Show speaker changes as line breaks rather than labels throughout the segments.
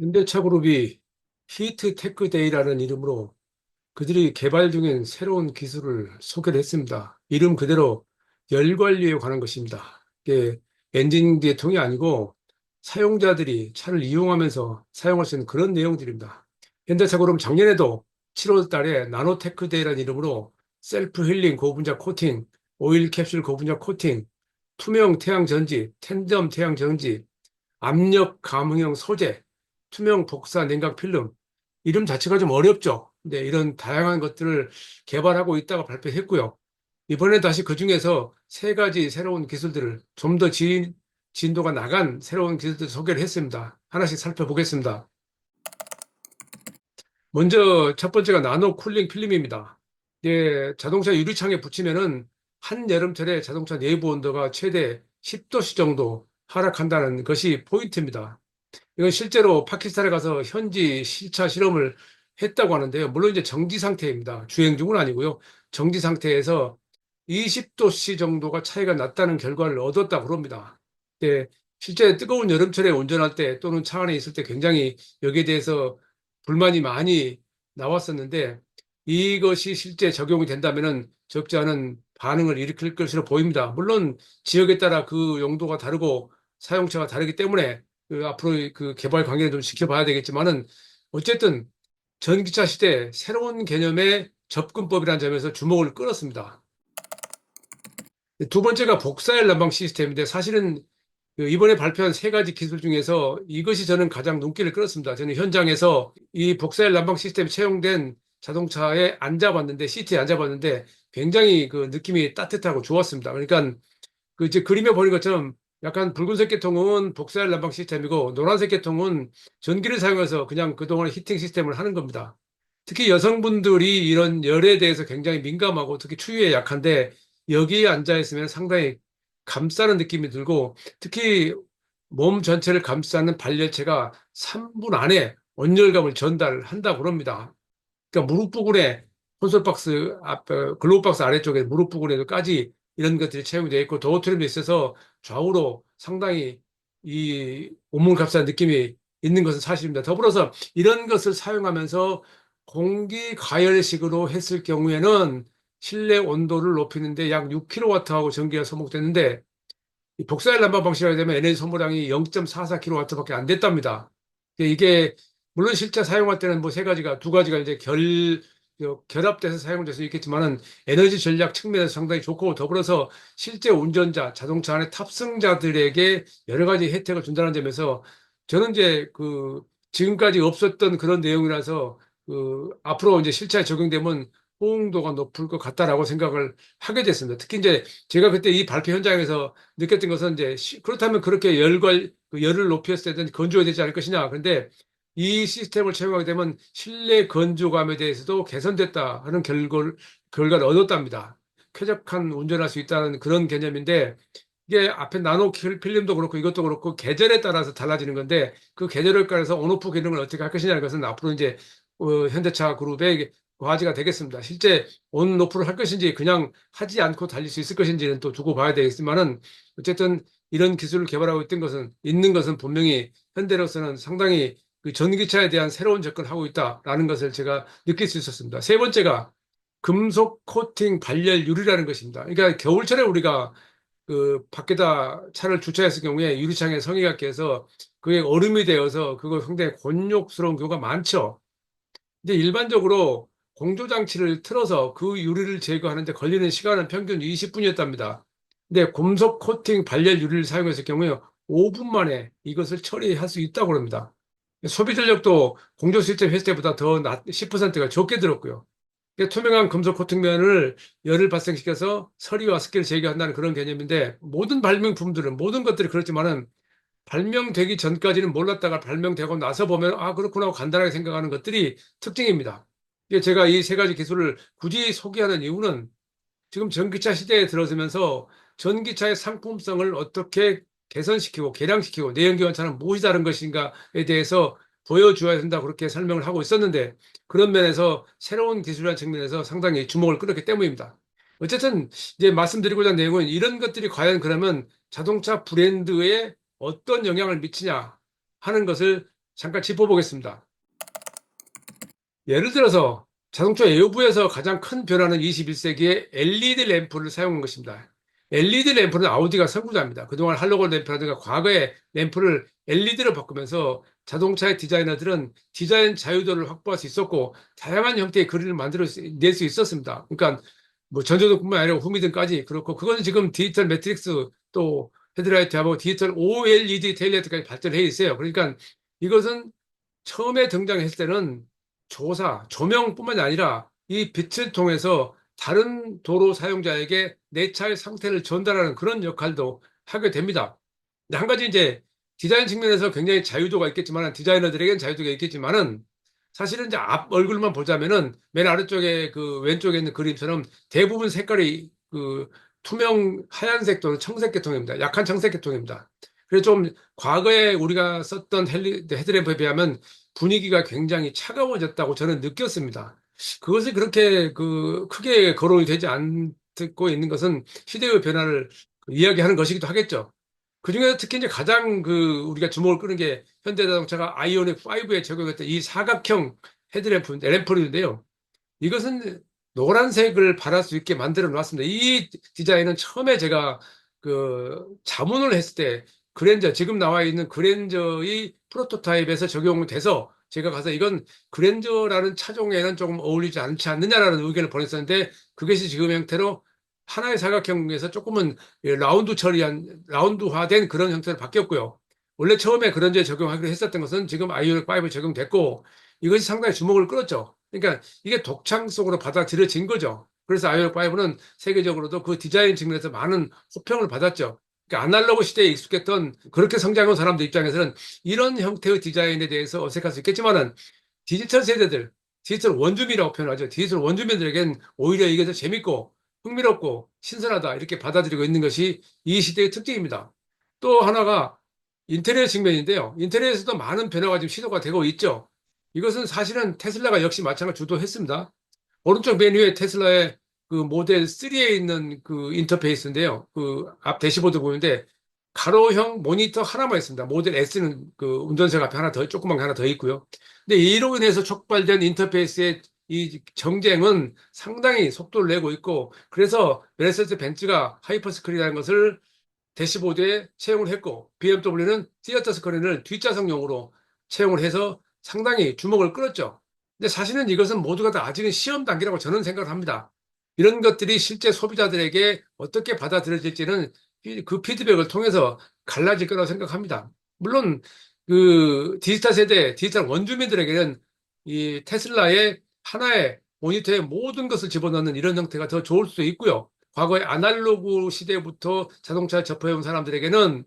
현대차그룹이 히트테크데이라는 이름으로 그들이 개발 중인 새로운 기술을 소개를 했습니다. 이름 그대로 열 관리에 관한 것입니다. 이게 엔진 계통이 아니고 사용자들이 차를 이용하면서 사용할 수 있는 그런 내용들입니다. 현대차그룹은 작년에도 7월 달에 나노테크데이라는 이름으로 셀프 힐링 고분자 코팅, 오일 캡슐 고분자 코팅, 투명 태양 전지, 텐덤 태양 전지, 압력 감응형 소재, 투명 복사 냉각 필름, 이름 자체가 좀 어렵죠. 근데 이런 다양한 것들을 개발하고 있다고 발표했고요. 이번에 다시 그 중에서 세 가지 새로운 기술들을 좀 더 진도가 나간 새로운 기술들을 소개를 했습니다. 하나씩 살펴보겠습니다. 먼저 첫 번째가 나노 쿨링 필름입니다. 자동차 유리창에 붙이면은 한여름철에 자동차 내부 온도가 최대 10도씨 정도 하락한다는 것이 포인트입니다. 이건 실제로 파키스탄에 가서 현지 실차 실험을 했다고 하는데요. 물론 이제 정지 상태입니다. 주행 중은 아니고요. 정지 상태에서 20도씨 정도가 차이가 났다는 결과를 얻었다고 합니다. 예, 실제 뜨거운 여름철에 운전할 때 또는 차 안에 있을 때 굉장히 여기에 대해서 불만이 많이 나왔었는데 이것이 실제 적용이 된다면은 적지 않은 반응을 일으킬 것으로 보입니다. 물론 지역에 따라 그 용도가 다르고 사용처가 다르기 때문에 앞으로 그 개발 관계를 좀 지켜봐야 되겠지만은 어쨌든 전기차 시대 새로운 개념의 접근법이라는 점에서 주목을 끌었습니다. 두 번째가 복사열 난방 시스템인데 사실은 그 이번에 발표한 세 가지 기술 중에서 이것이 저는 가장 눈길을 끌었습니다. 저는 현장에서 이 복사열 난방 시스템이 채용된 자동차에 앉아봤는데, 시트에 앉아봤는데 굉장히 그 느낌이 따뜻하고 좋았습니다. 그러니까 그 이제 그림에 보는 것처럼 약간 붉은색 계통은 복사열 난방 시스템이고 노란색 계통은 전기를 사용해서 그냥 그동안 히팅 시스템을 하는 겁니다. 특히 여성분들이 이런 열에 대해서 굉장히 민감하고 특히 추위에 약한데 여기에 앉아 있으면 상당히 감싸는 느낌이 들고 특히 몸 전체를 감싸는 발열체가 3분 안에 온열감을 전달한다고 합니다. 그러니까 무릎 부분에 콘솔 박스 앞, 글로브 박스 아래쪽에 무릎 부분에도까지 이런 것들이 채용이 되어 있고 도어 트림도 있어서 좌우로 상당히 이 온몸을 감싸는 느낌이 있는 것은 사실입니다. 더불어서 이런 것을 사용하면서 공기 가열식으로 했을 경우에는 실내 온도를 높이는데 약 6kW하고 전기가 소모됐는데 이 복사열 난방 방식이라 되면 에너지 소모량이 0.44kW밖에 안 됐답니다. 이게 물론 실제 사용할 때는 뭐 세 가지가 두 가지가 이제 결합돼서 사용될 수 있겠지만은 에너지 전략 측면에서 상당히 좋고 더불어서 실제 운전자, 자동차 안에 탑승자들에게 여러 가지 혜택을 준다는 점에서 저는 이제 그 지금까지 없었던 그런 내용이라서 그 앞으로 이제 실차에 적용되면 호응도가 높을 것 같다라고 생각을 하게 됐습니다. 특히 이제 제가 그때 이 발표 현장에서 느꼈던 것은 이제 그렇다면 그렇게 그 열을 높였을 때는 건조해야 되지 않을 것이냐. 그런데 이 시스템을 채용하게 되면 실내 건조감에 대해서도 개선됐다 하는 결과를 얻었답니다. 쾌적한 운전할 수 있다는 그런 개념인데 이게 앞에 나노 필름도 그렇고 이것도 그렇고 계절에 따라서 달라지는 건데 그 계절에 따라서 온오프 기능을 어떻게 할 것이냐는 것은 앞으로 이제 현대차 그룹의 과제가 되겠습니다. 실제 온오프를 할 것인지 그냥 하지 않고 달릴 수 있을 것인지는 또 두고 봐야 되겠지만은 어쨌든 이런 기술을 개발하고 있는 것은 분명히 현대로서는 상당히 그 전기차에 대한 새로운 접근을 하고 있다라는 것을 제가 느낄 수 있었습니다. 세 번째가 금속 코팅 발열 유리라는 것입니다. 그러니까 겨울철에 우리가 그 밖에다 차를 주차했을 경우에 유리창에 성에가 껴서 그게 얼음이 되어서 그거 상당히 곤욕스러운 경우가 많죠. 이제 일반적으로 공조장치를 틀어서 그 유리를 제거하는데 걸리는 시간은 평균 20분이었답니다. 근데 금속 코팅 발열 유리를 사용했을 경우에 5분 만에 이것을 처리할 수 있다고 합니다. 소비 전력도 공조 시스템 했을 때보다 더 10%가 적게 들었고요. 투명한 금속 코팅면을 열을 발생시켜서 서리와 습기를 제거한다는 그런 개념인데 모든 발명품들은 모든 것들이 그렇지만은 발명되기 전까지는 몰랐다가 발명되고 나서 보면 아 그렇구나 하고 간단하게 생각하는 것들이 특징입니다. 제가 이 세 가지 기술을 굳이 소개하는 이유는 지금 전기차 시대에 들어서면서 전기차의 상품성을 어떻게 개선시키고 개량시키고 내연기관차는 무엇이 다른 것인가에 대해서 보여주어야 된다 그렇게 설명을 하고 있었는데 그런 면에서 새로운 기술이라는 측면에서 상당히 주목을 끌었기 때문입니다. 어쨌든 이제 말씀드리고자 하는 내용은 이런 것들이 과연 그러면 자동차 브랜드에 어떤 영향을 미치냐 하는 것을 잠깐 짚어보겠습니다. 예를 들어서 자동차 외부에서 가장 큰 변화는 21세기에 LED 램프를 사용한 것입니다. LED 램프는 아우디가 선구자입니다. 그동안 할로겐 램프라든가 과거에 램프를 LED로 바꾸면서 자동차의 디자이너들은 디자인 자유도를 확보할 수 있었고 다양한 형태의 그릴을 만들어낼 수 있었습니다. 그러니까 뭐 전조등뿐만 아니라 후미등까지 그렇고 그건 지금 디지털 매트릭스 또 헤드라이트하고 디지털 OLED 테일라이트까지 발전해 있어요. 그러니까 이것은 처음에 등장했을 때는 조명뿐만이 아니라 이 빛을 통해서 다른 도로 사용자에게 내 차의 상태를 전달하는 그런 역할도 하게 됩니다. 근데 한 가지 이제 디자인 측면에서 굉장히 자유도가 있겠지만, 디자이너들에게는 자유도가 있겠지만은, 사실은 이제 앞 얼굴만 보자면은 맨 아래쪽에 그 왼쪽에 있는 그림처럼 대부분 색깔이 그 투명 하얀색 또는 청색 계통입니다. 약한 청색 계통입니다. 그래서 좀 과거에 우리가 썼던 헤드램프에 비하면 분위기가 굉장히 차가워졌다고 저는 느꼈습니다. 그것이 그렇게 그 크게 거론이 되지 않고 있는 것은 시대의 변화를 이야기하는 것이기도 하겠죠. 그중에서 특히 이제 가장 그 우리가 주목을 끄는 게 현대자동차가 아이오닉 5에 적용했던 이 사각형 램프인데요. 이것은 노란색을 발할 수 있게 만들어 놨습니다. 이 디자인은 처음에 제가 그 자문을 했을 때 그랜저, 지금 나와 있는 그랜저의 프로토타입에서 적용돼서 제가 가서 이건 그랜저라는 차종에는 조금 어울리지 않지 않느냐라는 의견을 보냈었는데 그것이 지금 형태로 하나의 사각형에서 조금은 라운드화된 그런 형태로 바뀌었고요. 원래 처음에 그랜저에 적용하기로 했었던 것은 지금 아이오닉 5에 적용됐고 이것이 상당히 주목을 끌었죠. 그러니까 이게 독창 속으로 받아들여진 거죠. 그래서 아이오닉 5는 세계적으로도 그 디자인 측면에서 많은 호평을 받았죠. 그러니까 아날로그 시대에 익숙했던 그렇게 성장한 사람들 입장에서는 이런 형태의 디자인에 대해서 어색할 수 있겠지만은 디지털 세대들, 디지털 원주민이라고 표현하죠. 디지털 원주민들에겐 오히려 이게 더 재밌고 흥미롭고 신선하다 이렇게 받아들이고 있는 것이 이 시대의 특징입니다. 또 하나가 인테리어 측면인데요. 인테리어에서도 많은 변화가 지금 시도가 되고 있죠. 이것은 사실은 테슬라가 역시 마찬가지로 주도했습니다. 오른쪽 맨 위에 테슬라의 그 모델 3에 있는 그 인터페이스인데요. 그 앞 대시보드 보는데 가로형 모니터 하나만 있습니다. 모델 S는 그 운전석 앞에 하나 더, 조그만 게 하나 더 있고요. 근데 이로 인해서 촉발된 인터페이스의 이 정쟁은 상당히 속도를 내고 있고, 그래서 메르세데스 벤츠가 하이퍼스크린이라는 것을 대시보드에 채용을 했고, BMW는 시어터 스크린을 뒷좌석용으로 채용을 해서 상당히 주목을 끌었죠. 근데 사실은 이것은 모두가 다 아직은 시험 단계라고 저는 생각을 합니다. 이런 것들이 실제 소비자들에게 어떻게 받아들여질지는 그 피드백을 통해서 갈라질 거라고 생각합니다. 물론 그 디지털 세대, 디지털 원주민들에게는 이 테슬라의 하나의 모니터에 모든 것을 집어넣는 이런 형태가 더 좋을 수도 있고요. 과거의 아날로그 시대부터 자동차를 접해온 사람들에게는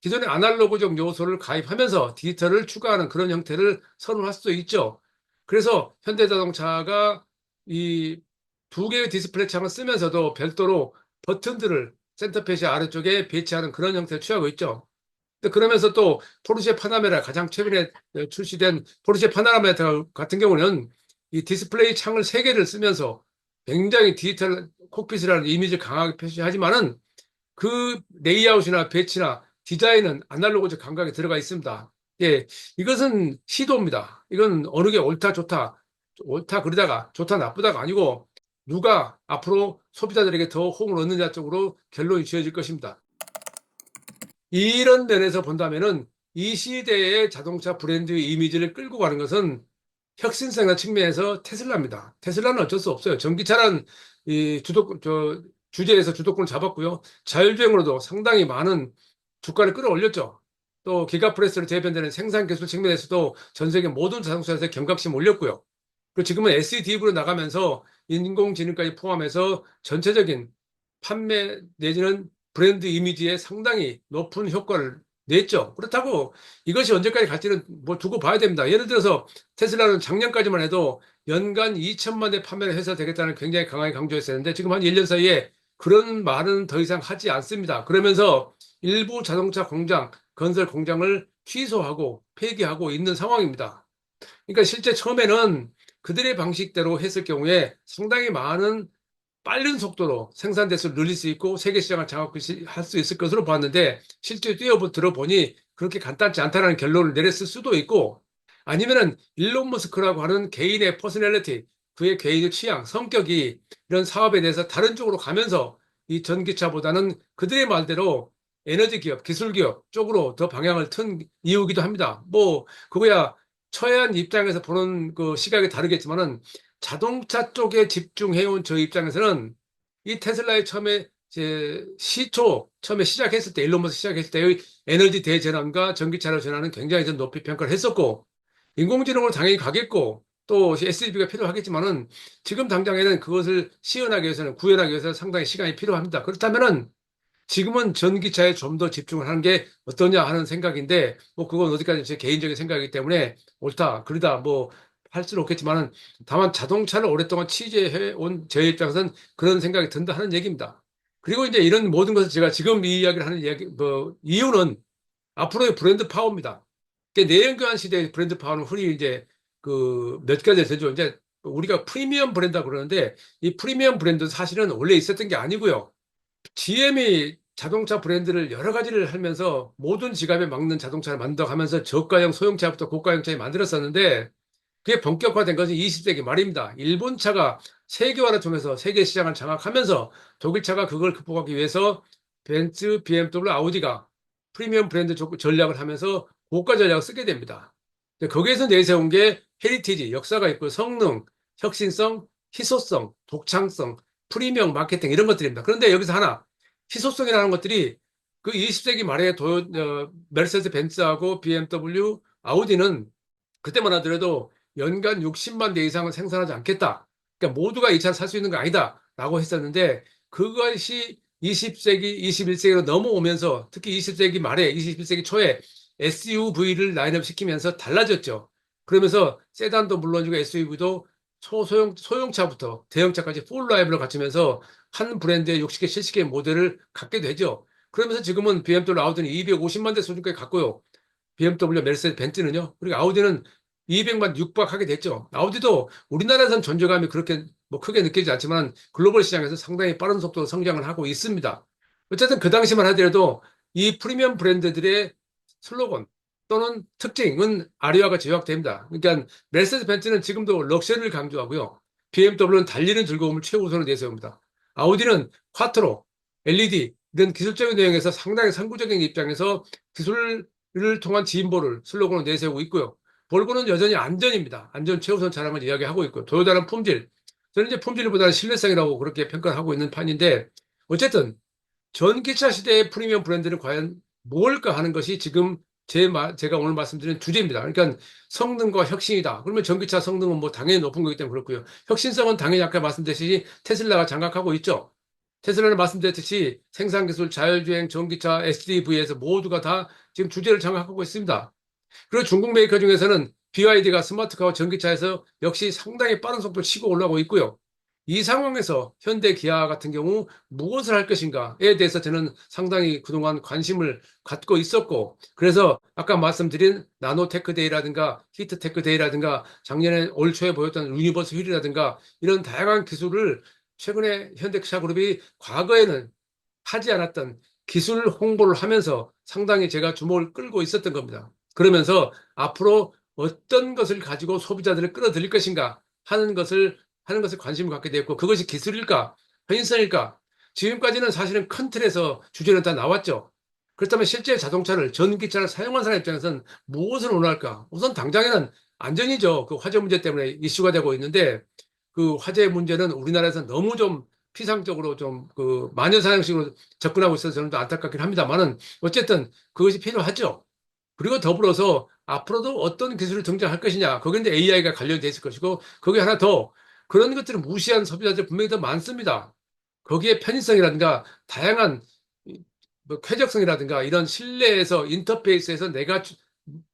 기존의 아날로그적 요소를 가입하면서 디지털을 추가하는 그런 형태를 선호할 수도 있죠. 그래서 현대자동차가 이 두 개의 디스플레이 창을 쓰면서도 별도로 버튼들을 센터페시 아래쪽에 배치하는 그런 형태를 취하고 있죠. 그러면서 또 포르쉐 파나메라 가장 최근에 출시된 포르쉐 파나메라 같은 경우는 이 디스플레이 창을 세 개를 쓰면서 굉장히 디지털 콕핏이라는 이미지를 강하게 표시하지만은 그 레이아웃이나 배치나 디자인은 아날로그적 감각이 들어가 있습니다. 예, 이것은 시도입니다. 이건 어느 게 옳다 좋다 옳다 그러다가 좋다 나쁘다가 아니고 누가 앞으로 소비자들에게 더 호응을 얻느냐 쪽으로 결론이 지어질 것입니다. 이런 면에서 본다면은 이 시대의 자동차 브랜드의 이미지를 끌고 가는 것은 혁신성의 측면에서 테슬라입니다. 테슬라는 어쩔 수 없어요. 전기차란 이 주제에서 주도권을 잡았고요. 자율주행으로도 상당히 많은 주가를 끌어올렸죠. 또 기가프레스로 대변되는 생산 기술 측면에서도 전 세계 모든 자동차에서 경각심 올렸고요. 그리고 지금은 SDV로 나가면서 인공지능까지 포함해서 전체적인 판매 내지는 브랜드 이미지에 상당히 높은 효과를 냈죠. 그렇다고 이것이 언제까지 갈지는 뭐 두고 봐야 됩니다. 예를 들어서 테슬라는 작년까지만 해도 연간 2천만 대 판매를 해서 되겠다는 굉장히 강하게 강조했었는데 지금 한 1년 사이에 그런 말은 더 이상 하지 않습니다. 그러면서 일부 자동차 공장, 건설 공장을 취소하고 폐기하고 있는 상황입니다. 그러니까 실제 처음에는 그들의 방식대로 했을 경우에 상당히 많은 빠른 속도로 생산 대수를 늘릴 수 있고 세계 시장을 장악할 수 있을 것으로 봤는데 실제 뛰어 들어보니 그렇게 간단치 않다는 결론을 내렸을 수도 있고, 아니면은 일론 머스크라고 하는 개인의 퍼스널리티, 그의 개인의 취향, 성격이 이런 사업에 대해서 다른 쪽으로 가면서 이 전기차보다는 그들의 말대로 에너지 기업, 기술 기업 쪽으로 더 방향을 튼 이유기도 합니다. 뭐, 그거야 처한 입장에서 보는 그 시각이 다르겠지만은 자동차 쪽에 집중해온 저 입장에서는 이 테슬라의 처음에 처음에 시작했을 때, 일론 머스크 시작했을 때의 에너지 대전환과 전기차로 전환은 굉장히 좀 높이 평가를 했었고, 인공지능으로 당연히 가겠고, 또 SUV가 필요하겠지만은 지금 당장에는 그것을 시연하기 위해서는, 구현하기 위해서 상당히 시간이 필요합니다. 그렇다면은 지금은 전기차에 좀 더 집중을 하는 게 어떠냐 하는 생각인데, 뭐 그건 어디까지 제 개인적인 생각이기 때문에 옳다, 그러다 뭐 할 수는 없겠지만은 다만 자동차를 오랫동안 취재해 온 제 입장에서는 그런 생각이 든다 하는 얘기입니다. 그리고 이제 이런 모든 것을 제가 지금 이 이야기를 하는 이유는 앞으로의 브랜드 파워입니다. 내연기관 시대의 브랜드 파워는 흔히 이제 그 몇 가지 되죠. 이제 우리가 프리미엄 브랜드라고 그러는데 이 프리미엄 브랜드는 사실은 원래 있었던 게 아니고요. GM이 자동차 브랜드를 여러 가지를 하면서 모든 지갑에 맞는 자동차를 만들어 가면서 저가형 소형차부터 고가형차에 만들었었는데 그게 본격화된 것은 20세기 말입니다. 일본 차가 세계화를 통해서 세계 시장을 장악하면서 독일 차가 그걸 극복하기 위해서 벤츠, BMW, 아우디가 프리미엄 브랜드 전략을 하면서 고가 전략을 쓰게 됩니다. 거기에서 내세운 게 헤리티지, 역사가 있고 성능, 혁신성, 희소성, 독창성, 프리미엄 마케팅 이런 것들입니다. 그런데 여기서 하나, 희소성이라는 것들이 그 20세기 말에 메르세데스 벤츠하고 BMW, 아우디는 그때만 하더라도 연간 60만 대 이상은 생산하지 않겠다. 그러니까 모두가 이 차를 살 수 있는 거 아니다. 라고 했었는데 그것이 20세기, 21세기로 넘어오면서 특히 20세기 말에 21세기 초에 SUV를 라인업 시키면서 달라졌죠. 그러면서 세단도 물론이고 SUV도 소형차부터 대형차까지 풀 라인업을 갖추면서 한 브랜드의 60개, 70개 모델을 갖게 되죠. 그러면서 지금은 BMW, 아우디는 250만 대 수준까지 갔고요. BMW, 메르세데스, 벤츠는요. 그리고 아우디는 200만 육박하게 됐죠. 아우디도 우리나라에서는 존재감이 그렇게 뭐 크게 느끼지 않지만 글로벌 시장에서 상당히 빠른 속도로 성장을 하고 있습니다. 어쨌든 그 당시만 하더라도 이 프리미엄 브랜드들의 슬로건 또는 특징은 아리아가 제약됩니다. 그러니까 메르세데스 벤츠는 지금도 럭셔리를 강조하고요. BMW는 달리는 즐거움을 최우선으로 내세웁니다. 아우디는 콰트로, LED 이런 기술적인 내용에서 상당히 선구적인 입장에서 기술을 통한 진보를 슬로건으로 내세우고 있고요. 볼보는 여전히 안전입니다. 안전 최우선 차량을 이야기하고 있고, 토요타는 품질. 저는 이제 품질보다는 신뢰성이라고 그렇게 평가하고 있는 판인데, 어쨌든 전기차 시대의 프리미엄 브랜드는 과연 뭘까 하는 것이 지금 제가 오늘 말씀드린 주제입니다. 그러니까 성능과 혁신이다. 그러면 전기차 성능은 뭐 당연히 높은 거기 때문에 그렇고요. 혁신성은 당연히 아까 말씀드렸듯이 테슬라가 장악하고 있죠. 테슬라는 말씀드렸듯이 생산기술, 자율주행, 전기차, SDV에서 모두가 다 지금 주제를 장악하고 있습니다. 그리고 중국 메이커 중에서는 BYD가 스마트카와 전기차에서 역시 상당히 빠른 속도로 치고 올라오고 있고요. 이 상황에서 현대 기아 같은 경우 무엇을 할 것인가에 대해서 저는 상당히 그동안 관심을 갖고 있었고, 그래서 아까 말씀드린 나노테크데이라든가 히트테크데이라든가 작년에 올 초에 보였던 유니버스 휠이라든가 이런 다양한 기술을 최근에 현대차 그룹이 과거에는 하지 않았던 기술 홍보를 하면서 상당히 제가 주목을 끌고 있었던 겁니다. 그러면서 앞으로 어떤 것을 가지고 소비자들을 끌어들일 것인가 하는 것을 관심을 갖게 되었고, 그것이 기술일까? 편의성일까? 지금까지는 사실은 큰 틀에서 주제는 다 나왔죠. 그렇다면 실제 자동차를, 전기차를 사용한 사람 입장에서는 무엇을 원할까? 우선 당장에는 안전이죠. 그 화재 문제 때문에 이슈가 되고 있는데, 그 화재 문제는 우리나라에서 너무 좀 피상적으로 좀 그 마녀 사냥식으로 접근하고 있어서 저는 또 안타깝긴 합니다만은 어쨌든 그것이 필요하죠. 그리고 더불어서 앞으로도 어떤 기술이 등장할 것이냐. 거기에 이제 AI가 관련돼 있을 것이고, 거기에 하나 더 그런 것들을 무시한 소비자들 분명히 더 많습니다. 거기에 편의성이라든가 다양한 뭐 쾌적성이라든가 이런 실내에서 인터페이스에서 내가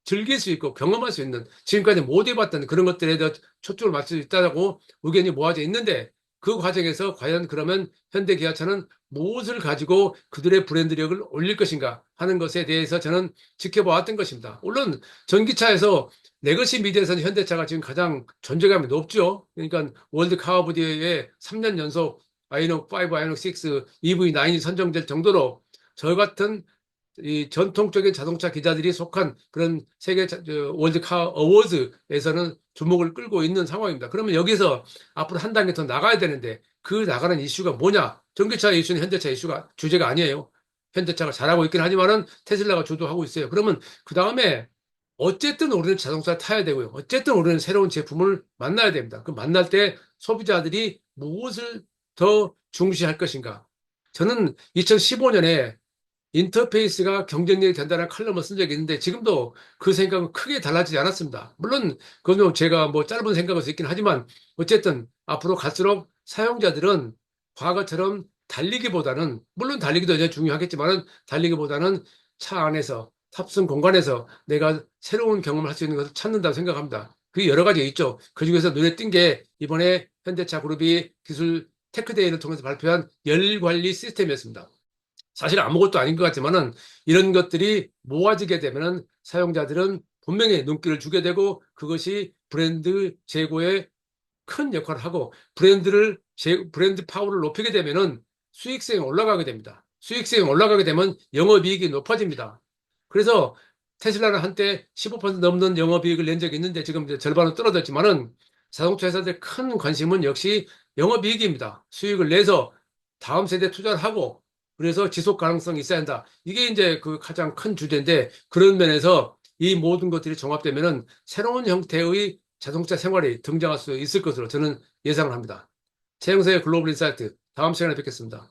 즐길 수 있고 경험할 수 있는 지금까지 못 해봤던 그런 것들에 대해 초점을 맞출 수 있다고 의견이 모아져 있는데 그 과정에서 과연 그러면 현대 기아차는 무엇을 가지고 그들의 브랜드력을 올릴 것인가 하는 것에 대해서 저는 지켜보았던 것입니다. 물론 전기차에서 레거시 미디어에서는 현대차가 지금 가장 존재감이 높죠. 그러니까 월드 카우보디에 3년 연속 아이노 5, 아이노 6, EV9이 선정될 정도로 저 같은 이 전통적인 자동차 기자들이 속한 그런 세계 월드카 어워즈에서는 주목을 끌고 있는 상황입니다. 그러면 여기서 앞으로 한 단계 더 나가야 되는데 그 나가는 이슈가 뭐냐? 전기차 이슈는 현대차 이슈가 주제가 아니에요. 현대차가 잘하고 있긴 하지만은 테슬라가 주도하고 있어요. 그러면 그 다음에 어쨌든 우리는 자동차 타야 되고요. 어쨌든 우리는 새로운 제품을 만나야 됩니다. 그 만날 때 소비자들이 무엇을 더 중시할 것인가? 저는 2015년에 인터페이스가 경쟁력이 된다는 칼럼을 쓴 적이 있는데 지금도 그 생각은 크게 달라지지 않았습니다. 물론 그건 제가 뭐 짧은 생각일 수 있긴 하지만 어쨌든 앞으로 갈수록 사용자들은 과거처럼 달리기보다는 물론 달리기도 여전히 중요하겠지만은 달리기보다는 차 안에서 탑승 공간에서 내가 새로운 경험을 할 수 있는 것을 찾는다고 생각합니다. 그게 여러 가지 있죠. 그중에서 눈에 띈 게 이번에 현대차 그룹이 기술 테크데이를 통해서 발표한 열 관리 시스템이었습니다. 사실 아무것도 아닌 것 같지만은 이런 것들이 모아지게 되면은 사용자들은 분명히 눈길을 주게 되고 그것이 브랜드 제고에 큰 역할을 하고 브랜드 파워를 높이게 되면은 수익성이 올라가게 됩니다. 수익성이 올라가게 되면 영업이익이 높아집니다. 그래서 테슬라는 한때 15% 넘는 영업이익을 낸 적이 있는데 지금 이제 절반은 떨어졌지만은 자동차 회사들의 큰 관심은 역시 영업이익입니다. 수익을 내서 다음 세대 투자를 하고 그래서 지속 가능성이 있어야 한다. 이게 이제 그 가장 큰 주제인데 그런 면에서 이 모든 것들이 종합되면은 새로운 형태의 자동차 생활이 등장할 수 있을 것으로 저는 예상을 합니다. 최영세의 글로벌 인사이트 다음 시간에 뵙겠습니다.